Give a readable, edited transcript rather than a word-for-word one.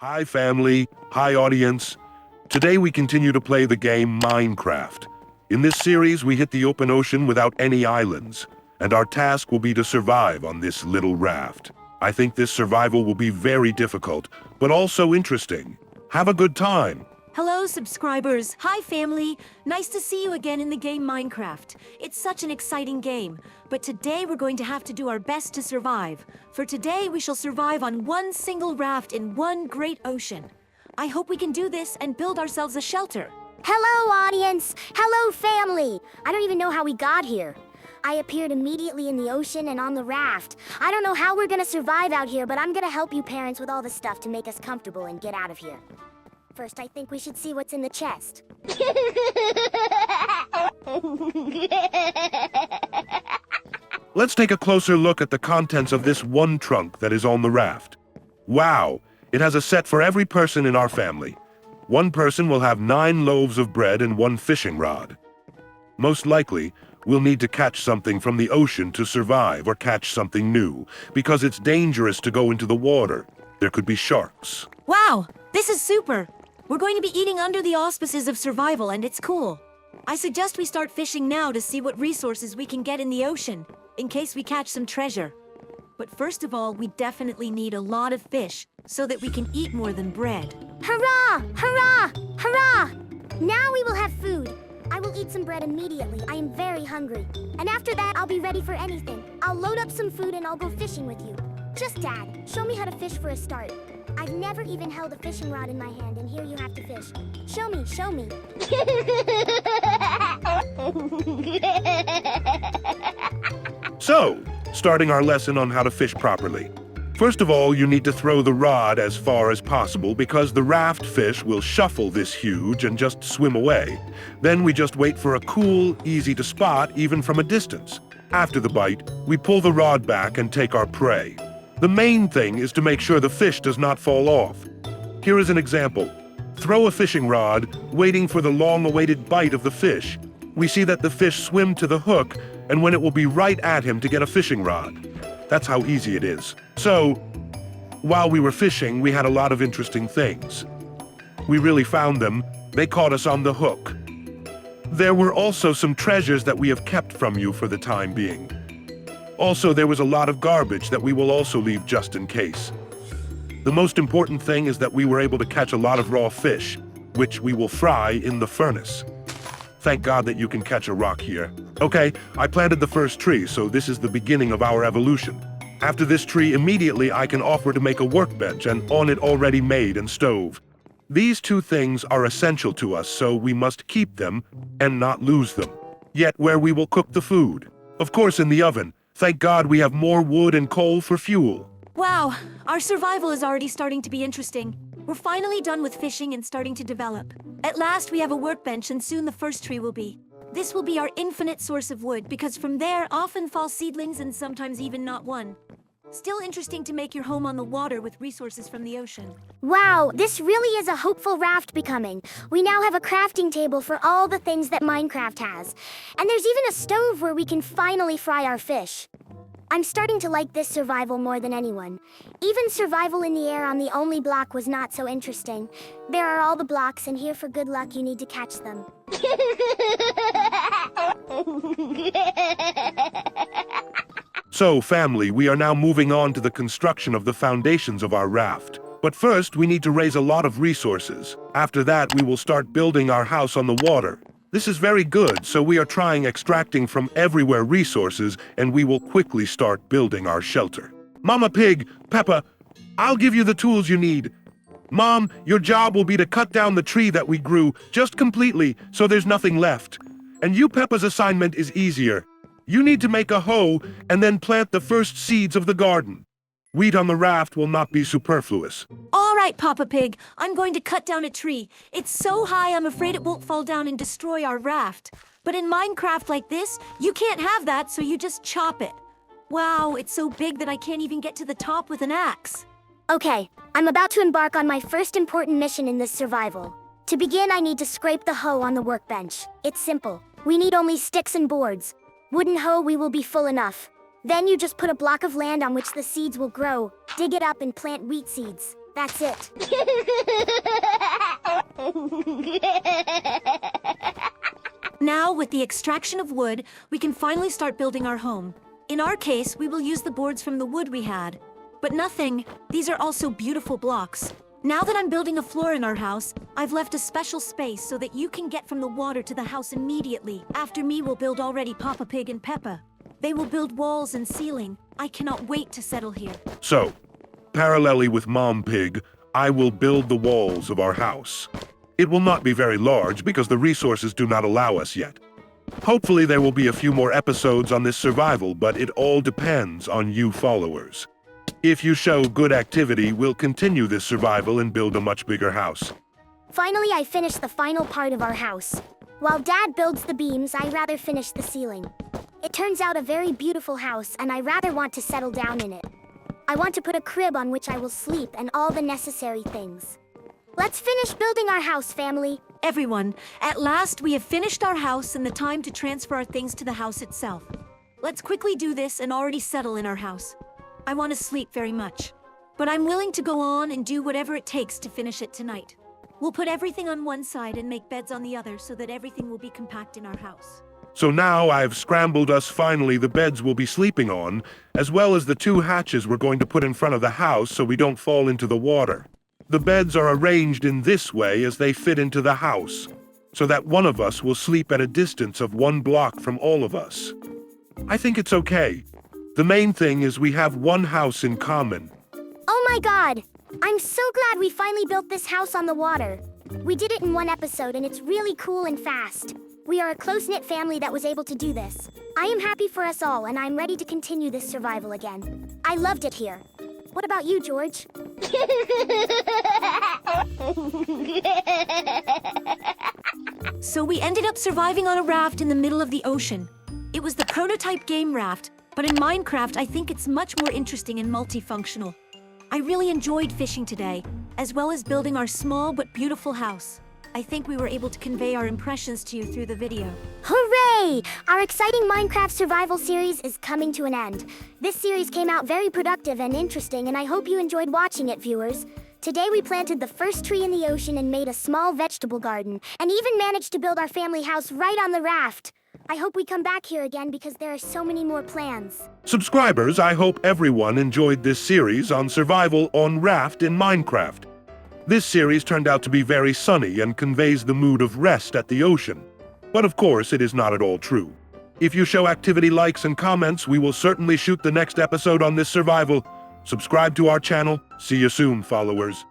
Hi family, hi audience. Today we continue to play the game Minecraft. In this series we hit the open ocean without any islands, and our task will be to survive on this little raft. I think this survival will be very difficult, but also interesting. Have a good time. Hello, subscribers. Hi, family. Nice to see you again in the game Minecraft. It's such an exciting game, but today we're going to have to do our best to survive. For today, we shall survive on one single raft in one great ocean. I hope we can do this and build ourselves a shelter. Hello, audience! Hello, family! I don't even know how we got here. I appeared immediately in the ocean and on the raft. I don't know how we're gonna survive out here, but I'm gonna help you parents with all the stuff to make us comfortable and get out of here. First, I think we should see what's in the chest. Let's take a closer look at the contents of this one trunk that is on the raft. Wow, it has a set for every person in our family. One person will have 9 loaves of bread and 1 fishing rod. Most likely, we'll need to catch something from the ocean to survive or catch something new, because it's dangerous to go into the water. There could be sharks. Wow, this is super! We're going to be eating under the auspices of survival, and it's cool. I suggest we start fishing now to see what resources we can get in the ocean, in case we catch some treasure. But first of all, we definitely need a lot of fish, so that we can eat more than bread. Hurrah! Hurrah! Hurrah! Now we will have food. I will eat some bread immediately. I am very hungry. And after that, I'll be ready for anything. I'll load up some food and I'll go fishing with you. Just Dad, show me how to fish for a start. I've never even held a fishing rod in my hand, and here you have to fish. Show me, show me. So, starting our lesson on how to fish properly. First of all, you need to throw the rod as far as possible because the raft fish will shuffle this huge and just swim away. Then we just wait for a cool, easy to spot even from a distance. After the bite, we pull the rod back and take our prey. The main thing is to make sure the fish does not fall off. Here is an example. Throw a fishing rod, waiting for the long-awaited bite of the fish. We see that the fish swim to the hook, and when it will be right at him to get a fishing rod. That's how easy it is. So, while we were fishing, we had a lot of interesting things. We really found them. They caught us on the hook. There were also some treasures that we have kept from you for the time being. Also, there was a lot of garbage that we will also leave just in case. The most important thing is that we were able to catch a lot of raw fish, which we will fry in the furnace. Thank God that you can catch a rock here. Okay, I planted the first tree, so this is the beginning of our evolution. After this tree, immediately I can offer to make a workbench and on it already made and stove. These 2 things are essential to us, so we must keep them and not lose them. Yet where we will cook the food. Of course, in the oven. Thank God we have more wood and coal for fuel. Wow, our survival is already starting to be interesting. We're finally done with fishing and starting to develop. At last, we have a workbench, and soon the first tree will be. This will be our infinite source of wood, because from there often fall seedlings and sometimes even not one. Still interesting to make your home on the water with resources from the ocean. Wow, this really is a hopeful raft becoming. We now have a crafting table for all the things that Minecraft has. And there's even a stove where we can finally fry our fish. I'm starting to like this survival more than anyone. Even survival in the air on the only block was not so interesting. There are all the blocks, and here for good luck you need to catch them. So, family, we are now moving on to the construction of the foundations of our raft. But first, we need to raise a lot of resources. After that, we will start building our house on the water. This is very good, so we are trying extracting from everywhere resources, and we will quickly start building our shelter. Mama Pig, Peppa, I'll give you the tools you need. Mom, your job will be to cut down the tree that we grew, just completely, so there's nothing left. And you, Peppa's assignment is easier. You need to make a hoe and then plant the first seeds of the garden. Wheat on the raft will not be superfluous. All right, Papa Pig, I'm going to cut down a tree. It's so high I'm afraid it won't fall down and destroy our raft. But in Minecraft like this, you can't have that, so you just chop it. Wow, it's so big that I can't even get to the top with an axe. Okay, I'm about to embark on my first important mission in this survival. To begin, I need to scrape the hoe on the workbench. It's simple. We need only sticks and boards. Wooden hoe we will be full enough. Then you just put a block of land on which the seeds will grow, dig it up and plant wheat seeds. That's it. Now, with the extraction of wood, we can finally start building our home. In our case, we will use the boards from the wood we had. But nothing, these are also beautiful blocks. Now that I'm building a floor in our house, I've left a special space so that you can get from the water to the house immediately. After me will build already Peppa Pig and Peppa. They will build walls and ceiling. I cannot wait to settle here. So, parallelly with Mom Pig, I will build the walls of our house. It will not be very large because the resources do not allow us yet. Hopefully there will be a few more episodes on this survival, but it all depends on you followers. If you show good activity, we'll continue this survival and build a much bigger house. Finally, I finished the final part of our house. While Dad builds the beams, I rather finish the ceiling. It turns out a very beautiful house, and I rather want to settle down in it. I want to put a crib on which I will sleep and all the necessary things. Let's finish building our house, family. Everyone, at last we have finished our house and the time to transfer our things to the house itself. Let's quickly do this and already settle in our house. I want to sleep very much, but I'm willing to go on and do whatever it takes to finish it tonight. We'll put everything on one side and make beds on the other so that everything will be compact in our house. So now I've scrambled us finally the beds we'll be sleeping on, as well as the 2 hatches we're going to put in front of the house so we don't fall into the water. The beds are arranged in this way as they fit into the house, so that one of us will sleep at a distance of 1 block from all of us. I think it's okay. The main thing is we have one house in common. Oh my God! I'm so glad we finally built this house on the water. We did it in 1 episode and it's really cool and fast. We are a close-knit family that was able to do this. I am happy for us all and I'm ready to continue this survival again. I loved it here. What about you, George? So we ended up surviving on a raft in the middle of the ocean. It was the prototype game raft, but in Minecraft I think it's much more interesting and multifunctional. I really enjoyed fishing today, as well as building our small but beautiful house. I think we were able to convey our impressions to you through the video. Hooray! Our exciting Minecraft survival series is coming to an end. This series came out very productive and interesting, and I hope you enjoyed watching it, viewers. Today we planted the first tree in the ocean and made a small vegetable garden, and even managed to build our family house right on the raft. I hope we come back here again because there are so many more plans. Subscribers, I hope everyone enjoyed this series on survival on Raft in Minecraft. This series turned out to be very sunny and conveys the mood of rest at the ocean. But of course, it is not at all true. If you show activity, likes, and comments, we will certainly shoot the next episode on this survival. Subscribe to our channel. See you soon, followers.